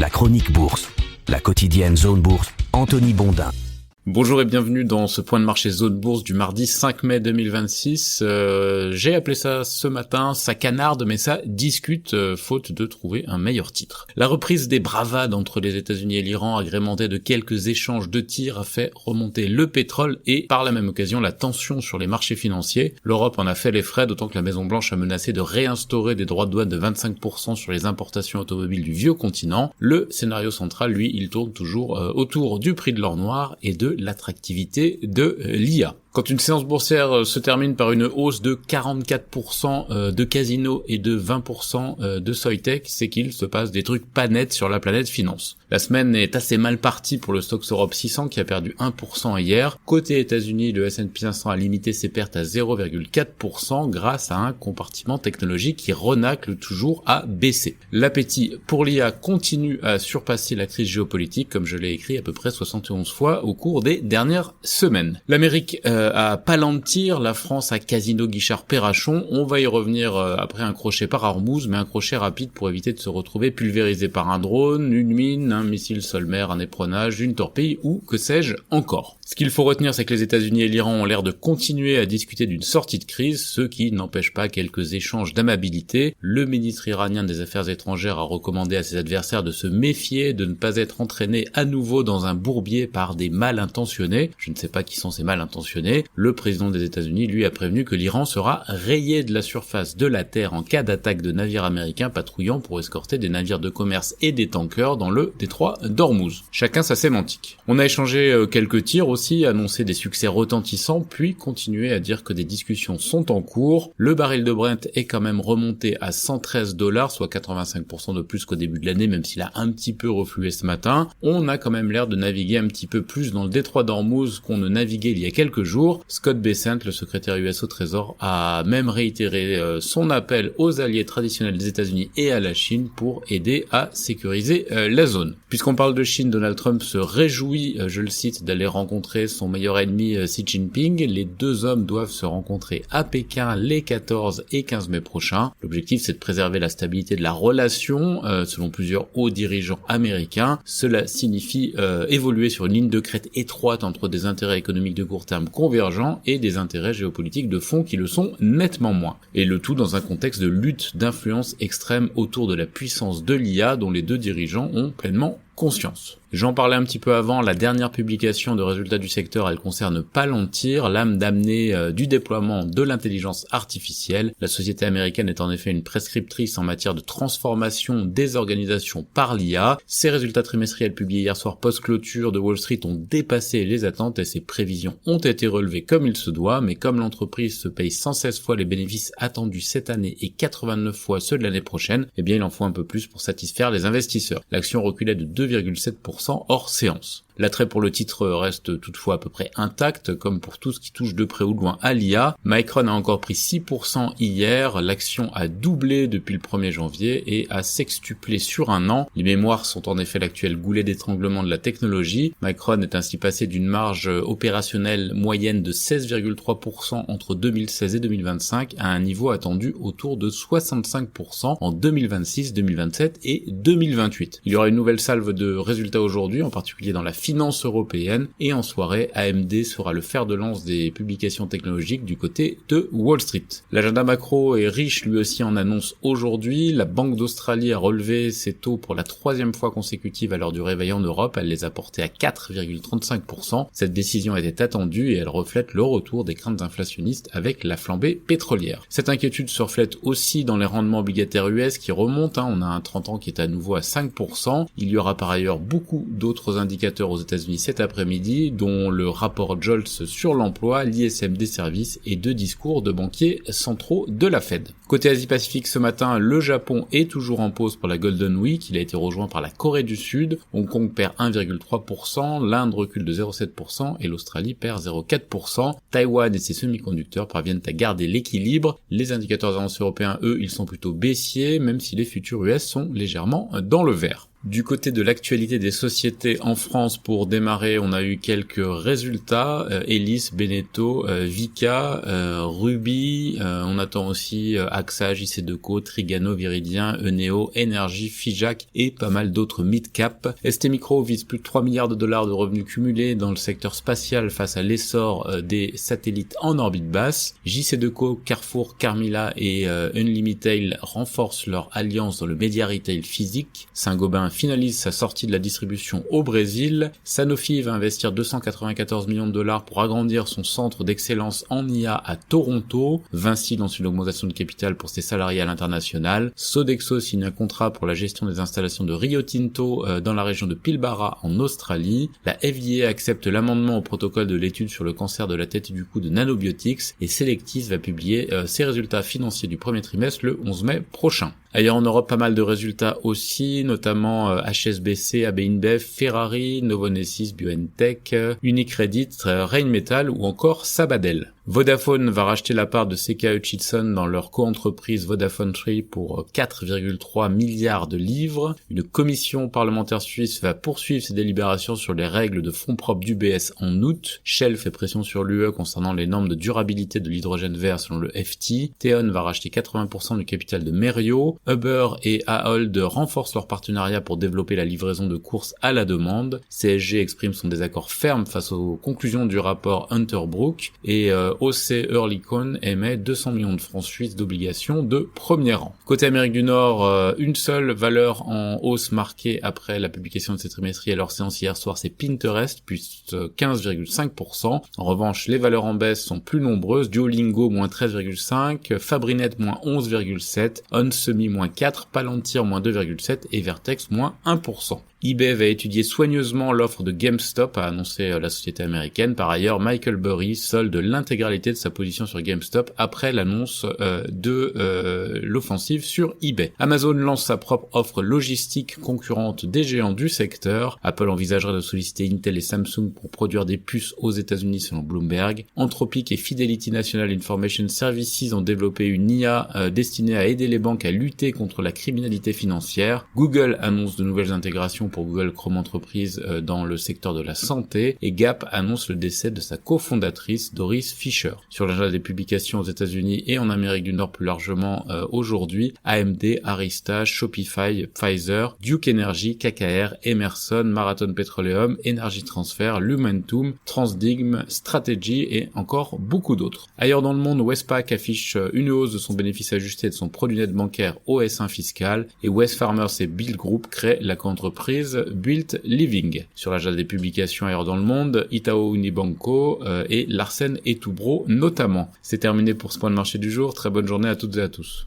La chronique bourse, la quotidienne Zone Bourse, Anthony Bondin. Bonjour et bienvenue dans ce point de marché Zone Bourse du mardi 5 mai 2026. J'ai appelé ça ce matin, ça canarde mais ça discute, faute de trouver un meilleur titre. La reprise des bravades entre les États-Unis et l'Iran, agrémentée de quelques échanges de tirs, a fait remonter le pétrole et par la même occasion la tension sur les marchés financiers. L'Europe en a fait les frais, d'autant que la Maison-Blanche a menacé de réinstaurer des droits de douane de 25% sur les importations automobiles du vieux continent. Le scénario central, lui, il tourne toujours autour du prix de l'or noir et de l'attractivité de l'IA. Quand une séance boursière se termine par une hausse de 44% de Casino et de 20% de Soitec, c'est qu'il se passe des trucs pas nets sur la planète finance. La semaine est assez mal partie pour le Stoxx Europe 600 qui a perdu 1% hier. Côté États-Unis, le S&P 500 a limité ses pertes à 0,4% grâce à un compartiment technologique qui renacle toujours à baisser. L'appétit pour l'IA continue à surpasser la crise géopolitique, comme je l'ai écrit à peu près 71 fois au cours des dernières semaines. L'Amérique à Palantir, la France à Casino Guichard Perrachon. On va y revenir après un crochet par Hormuz, mais un crochet rapide pour éviter de se retrouver pulvérisé par un drone, une mine, un missile sol-mer, un éperonage, une torpille ou que sais-je encore. Ce qu'il faut retenir, c'est que les États-Unis et l'Iran ont l'air de continuer à discuter d'une sortie de crise, ce qui n'empêche pas quelques échanges d'amabilité. Le ministre iranien des Affaires étrangères a recommandé à ses adversaires de se méfier, de ne pas être entraînés à nouveau dans un bourbier par des mal intentionnés. Je ne sais pas qui sont ces mal intentionnés. Le président des États-Unis, lui, a prévenu que l'Iran sera rayé de la surface de la Terre en cas d'attaque de navires américains patrouillant pour escorter des navires de commerce et des tankers dans le détroit d'Ormuz. Chacun sa sémantique. On a échangé quelques tirs aussi, annoncé des succès retentissants, puis continué à dire que des discussions sont en cours. Le baril de Brent est quand même remonté à $113, soit 85% de plus qu'au début de l'année, même s'il a un petit peu reflué ce matin. On a quand même l'air de naviguer un petit peu plus dans le détroit d'Ormuz qu'on ne naviguait il y a quelques jours. Scott Bessent, le secrétaire US au Trésor, a même réitéré son appel aux alliés traditionnels des États-Unis et à la Chine pour aider à sécuriser la zone. Puisqu'on parle de Chine, Donald Trump se réjouit, je le cite, d'aller rencontrer son meilleur ennemi Xi Jinping. Les deux hommes doivent se rencontrer à Pékin les 14 et 15 mai prochains. L'objectif, c'est de préserver la stabilité de la relation, selon plusieurs hauts dirigeants américains. Cela signifie évoluer sur une ligne de crête étroite entre des intérêts économiques de court terme convergents et des intérêts géopolitiques de fond qui le sont nettement moins. Et le tout dans un contexte de lutte d'influence extrême autour de la puissance de l'IA dont les deux dirigeants ont pleinement conscience. J'en parlais un petit peu avant, la dernière publication de résultats du secteur, elle concerne Palantir, l'âme damnée du déploiement de l'intelligence artificielle. La société américaine est en effet une prescriptrice en matière de transformation des organisations par l'IA. Ses résultats trimestriels publiés hier soir post-clôture de Wall Street ont dépassé les attentes et ses prévisions ont été relevées comme il se doit, mais comme l'entreprise se paye 116 fois les bénéfices attendus cette année et 89 fois ceux de l'année prochaine, eh bien il en faut un peu plus pour satisfaire les investisseurs. L'action reculait de 2,7% hors séance. L'attrait pour le titre reste toutefois à peu près intact, comme pour tout ce qui touche de près ou de loin à l'IA. Micron a encore pris 6% hier, l'action a doublé depuis le 1er janvier et a sextuplé sur un an. Les mémoires sont en effet l'actuel goulet d'étranglement de la technologie. Micron est ainsi passé d'une marge opérationnelle moyenne de 16,3% entre 2016 et 2025 à un niveau attendu autour de 65% en 2026, 2027 et 2028. Il y aura une nouvelle salve de résultats aujourd'hui, en particulier dans la finance européenne, et en soirée, AMD sera le fer de lance des publications technologiques du côté de Wall Street. L'agenda macro est riche lui aussi en annonces aujourd'hui. La Banque d'Australie a relevé ses taux pour la 3e fois consécutive à l'heure du réveil en Europe. Elle les a portés à 4,35%. Cette décision était attendue et elle reflète le retour des craintes inflationnistes avec la flambée pétrolière. Cette inquiétude se reflète aussi dans les rendements obligataires US qui remontent. On a un 30 ans qui est à nouveau à 5%. Il y aura par ailleurs beaucoup d'autres indicateurs aux États-Unis cet après-midi, dont le rapport Jolts sur l'emploi, l'ISM des services et 2 discours de banquiers centraux de la Fed. Côté Asie-Pacifique ce matin, le Japon est toujours en pause pour la Golden Week. Il a été rejoint par la Corée du Sud. Hong Kong perd 1,3%, l'Inde recule de 0,7% et l'Australie perd 0,4%. Taïwan et ses semi-conducteurs parviennent à garder l'équilibre. Les indicateurs avancés européens, eux, ils sont plutôt baissiers, même si les futurs US sont légèrement dans le vert. Du côté de l'actualité des sociétés en France, pour démarrer, on a eu quelques résultats. Elis, Beneteau, Vicat, Ruby, on attend aussi AXA, JC2Co, Trigano, Viridien, Eneo, Energy, Figeac et pas mal d'autres mid-cap. ST Micro vise plus de 3 milliards de dollars de revenus cumulés dans le secteur spatial face à l'essor des satellites en orbite basse. JC2Co, Carrefour, Carmila et Unlimitail renforcent leur alliance dans le média retail physique. Saint-Gobain finalise sa sortie de la distribution au Brésil. Sanofi va investir 294 millions de dollars pour agrandir son centre d'excellence en IA à Toronto. Vinci lance une augmentation de capital pour ses salariés à l'international. Sodexo signe un contrat pour la gestion des installations de Rio Tinto dans la région de Pilbara en Australie. La FDA accepte l'amendement au protocole de l'étude sur le cancer de la tête et du cou de Nanobiotics et Selectis va publier ses résultats financiers du premier trimestre le 11 mai prochain. Ailleurs en Europe, pas mal de résultats aussi, notamment HSBC, AB InBev, Ferrari, Novonesis, BioNTech, Unicredit, Rheinmetall ou encore Sabadell. Vodafone va racheter la part de CK Hutchison dans leur co-entreprise Vodafone Tree pour 4,3 milliards de livres. Une commission parlementaire suisse va poursuivre ses délibérations sur les règles de fonds propres d'UBS en août. Shell fait pression sur l'UE concernant les normes de durabilité de l'hydrogène vert selon le FT. Theon va racheter 80% du capital de Merio. Uber et Ahold renforcent leur partenariat pour développer la livraison de courses à la demande. CSG exprime son désaccord ferme face aux conclusions du rapport Hunterbrook et OC Oerlikon émet 200 millions de francs suisses d'obligations de premier rang. Côté Amérique du Nord, une seule valeur en hausse marquée après la publication de ses trimestriels hors séance hier soir, c'est Pinterest, plus 15,5%. En revanche, les valeurs en baisse sont plus nombreuses. Duolingo, moins 13,5%, Fabrinet, moins 11,7%, Onsemi, moins 4%, Palantir, moins 2,7% et Vertex, moins 1%. eBay va étudier soigneusement l'offre de GameStop, a annoncé la société américaine. Par ailleurs, Michael Burry solde l'intégralité de sa position sur GameStop après l'annonce de l'offensive sur eBay. Amazon lance sa propre offre logistique concurrente des géants du secteur. Apple envisagerait de solliciter Intel et Samsung pour produire des puces aux États-Unis selon Bloomberg. Anthropic et Fidelity National Information Services ont développé une IA destinée à aider les banques à lutter contre la criminalité financière. Google annonce de nouvelles intégrations pour Google Chrome Entreprise dans le secteur de la santé et Gap annonce le décès de sa cofondatrice Doris Fisher. Sur l'agenda des publications aux États-Unis et en Amérique du Nord plus largement aujourd'hui, AMD, Arista, Shopify, Pfizer, Duke Energy, KKR, Emerson, Marathon Petroleum, Energy Transfer, Lumentum, Transdigm, Strategy et encore beaucoup d'autres. Ailleurs dans le monde, Westpac affiche une hausse de son bénéfice ajusté et de son produit net bancaire au S1 fiscal et West Farmers et Bill Group créent la coentreprise Built Living. Sur l'agenda des publications ailleurs dans le monde, Itao Unibanco et Larsen & Toubro notamment. C'est terminé pour ce point de marché du jour. Très bonne journée à toutes et à tous.